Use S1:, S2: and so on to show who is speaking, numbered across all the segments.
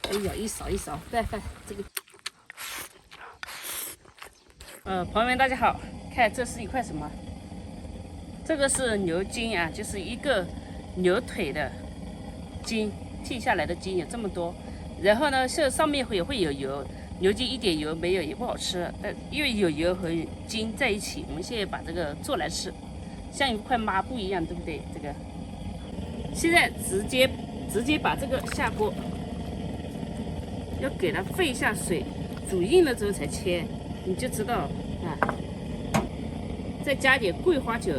S1: 哎呀，一勺一勺，快这个。朋友们大家好，看这是一块什么？这个是牛筋啊，就是一个牛腿的筋，剃下来的筋有这么多。然后呢，这上面也会有油，牛筋一点油没有也不好吃。因为有油和筋在一起，我们现在把这个做来吃，像一块抹布一样，对不对？这个现在直接把这个下锅，要给它沸一下水，煮硬了之后才切，你就知道啊。再加点桂花酒，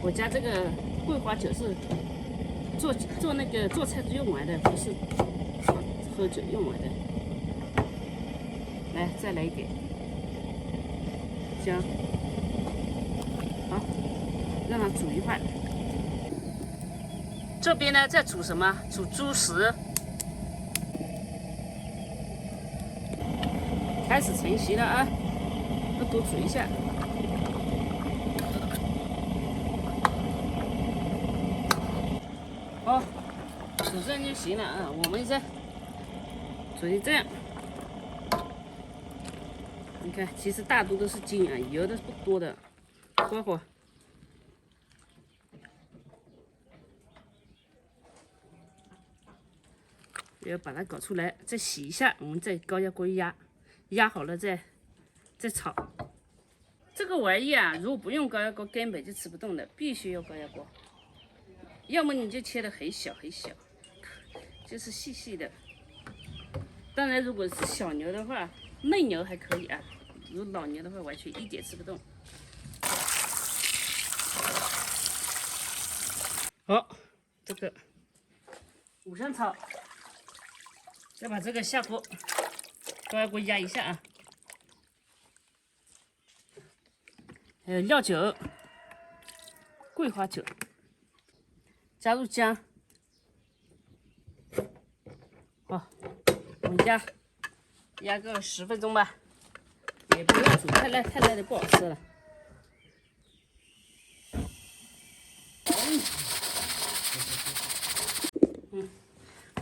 S1: 我家这个桂花酒是做那个做菜用完的，不是喝酒用完的。来，再来一点姜，好，让它煮一会儿。这边呢在煮什么？煮猪食，開始成型了啊！要多煮一下。好，煮这樣就行了啊！我們再煮成這樣。你看，其實大多都是筋啊，油的不多的。過會兒。要把它搞出来，再洗一下，我們再高壓鍋壓好了再炒。這個玩意啊，如果不用高壓鍋，根本就吃不動的，必須要高壓鍋。要麼你就切得很小很小，就是細細的。當然，如果是小牛的話，嫩牛還可以啊，如果老牛的話，完全一點吃不動。好，這個五香草。再把這個下鍋，高壓鍋壓一下啊。還有料酒、桂花酒，加入薑。好，我們壓個10分鐘吧，也不要煮太爛的不好吃了。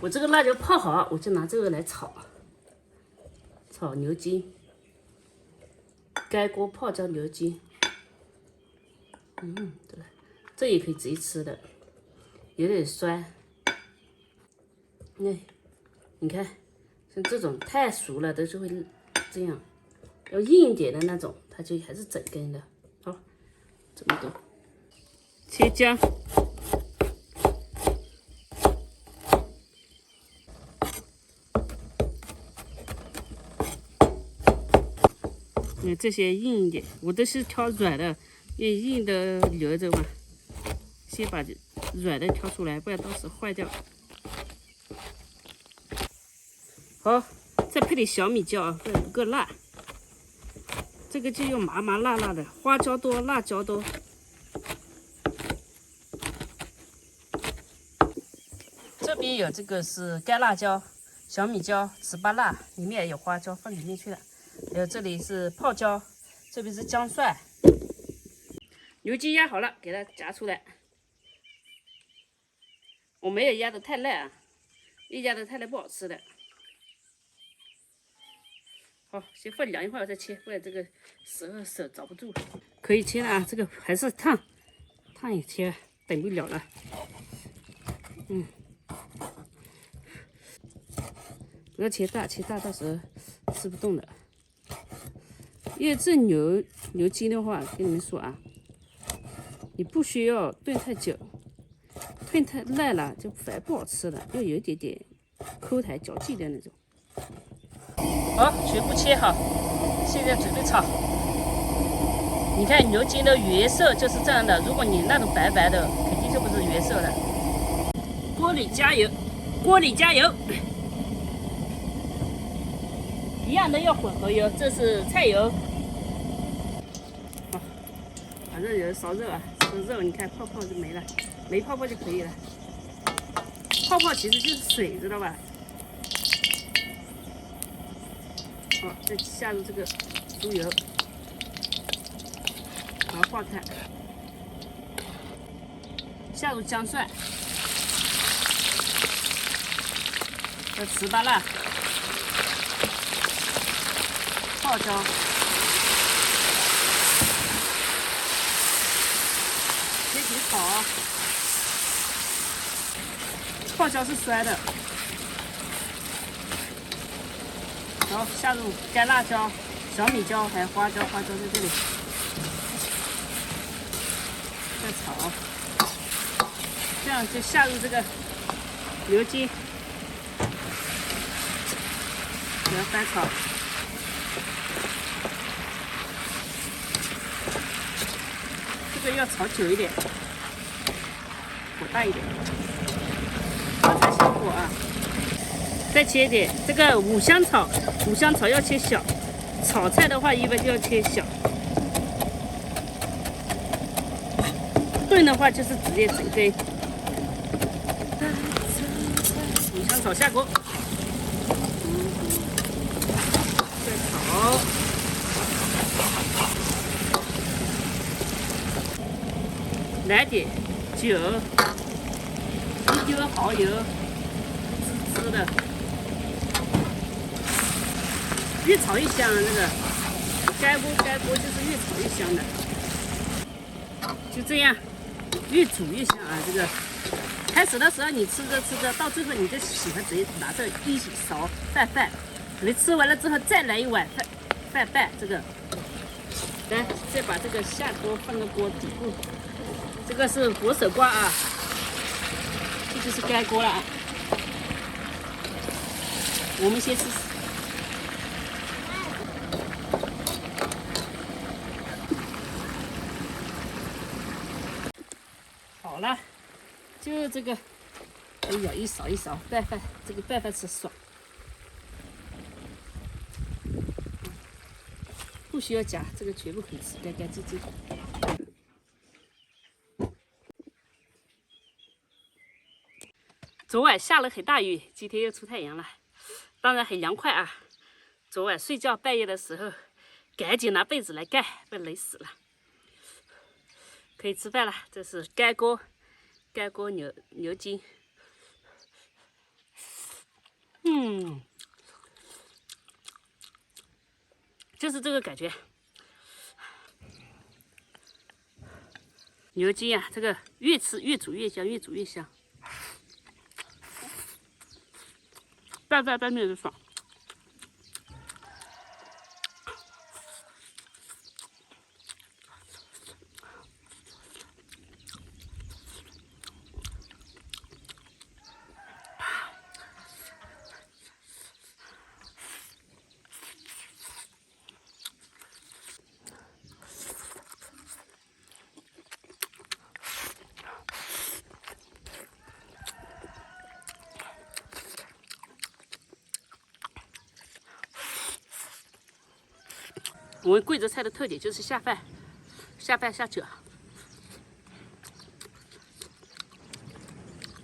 S1: 我這個辣椒泡好，我就拿這個來炒牛筋，蓋鍋泡椒牛筋。對，這也可以直接吃的，有點酸。你看，像這種太熟了都是會這樣，要硬一點的那種，它就還是整根的。好，這麼多，切薑。這些硬一點，我都是挑軟的，因為硬的留着嘛。先把軟的挑出來，不然到時壞掉。好，再配點小米椒啊，不然不夠辣。這個就用麻麻辣辣的，花椒多，辣椒多。這邊有這個是乾辣椒、小米椒、糍粑辣，裡面也有花椒，放裡面去了。還有這裡是泡椒，這邊是薑蒜。牛筋壓好了，給它夾出來。我沒有壓得太爛啊，一壓得太爛不好吃的。好，先放涼一會兒再切，不然這個手找不住。可以切了啊，這個還是燙一切，等不了了。不要切大，到時候吃不動的。因為這牛筋的話，跟你們說啊，你不需要燉太久，燉太爛了就反而不好吃了，要有一點點口彈嚼勁的那種。好，全部切好，現在準備炒。你看牛筋的原色就是這樣的，如果你那種白白的，肯定就不是原色的。鍋裡加油。一樣的要混合油，這是菜油。好，反正有燒肉啊，這肉你看泡泡就沒了，沒泡泡就可以了。泡泡其實就是水，知道吧？好，再下入這個豬油，把它化開，下入薑蒜。這糍粑辣、泡椒，一起炒。泡椒是摔的，然后下入干辣椒、小米椒还有花椒，花椒在这里，再炒，这样就下入这个牛筋，给它翻炒。这个要炒久一点，火大一点。才小火啊，再切一点。这个五香草要切小，炒菜的话一般就要切小。炖的话就是直接整根。五香草下锅，再炒，来点酒。一丢蚝油，滋滋的，越炒越香。那个盖锅就是越炒越香的，就这样，越煮越香啊！这个开始的时候你吃着，到最后你就喜欢直接拿着一勺饭，你吃完了之后再来一碗饭，这个，来再把这个下锅放到锅底部，这个是佛手瓜啊。这就是盖锅了啊！我们先试试。好了，就这个，哎呀，一勺拌饭，这个拌饭吃爽。不需要夹，这个全部可以吃，干干净净。昨晚下了很大雨，今天又出太陽了，當然很涼快啊。昨晚睡覺半夜的時候，趕緊拿被子來蓋，被冷死了。可以吃飯了，這是蓋鍋牛筋，就是這個感覺。牛筋啊，這個越吃越煮越香，越煮越香。拌面就爽。我们貴州菜的特點就是下飯下酒。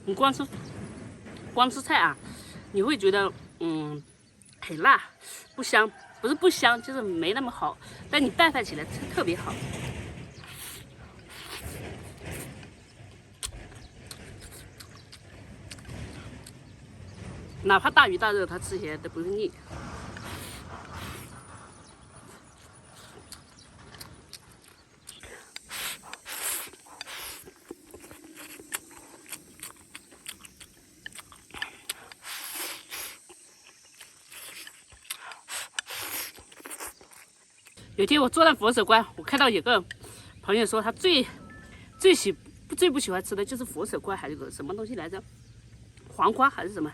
S1: 你光吃菜啊，你會覺得很辣，不香，不是不香，就是沒那麼好。但你拌飯起來特別好。哪怕大魚大肉，它吃起來都不是膩。有天我做那佛手瓜，我看到有個朋友說他最不喜歡吃的就是佛手瓜，還有個什麼東西來着，黃瓜還是什麼。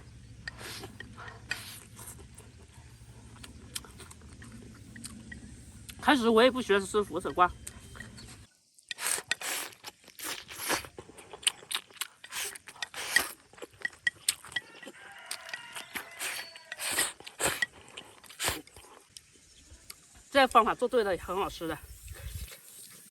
S1: 開始我也不喜歡吃佛手瓜。這個方法做對了，也很好吃的。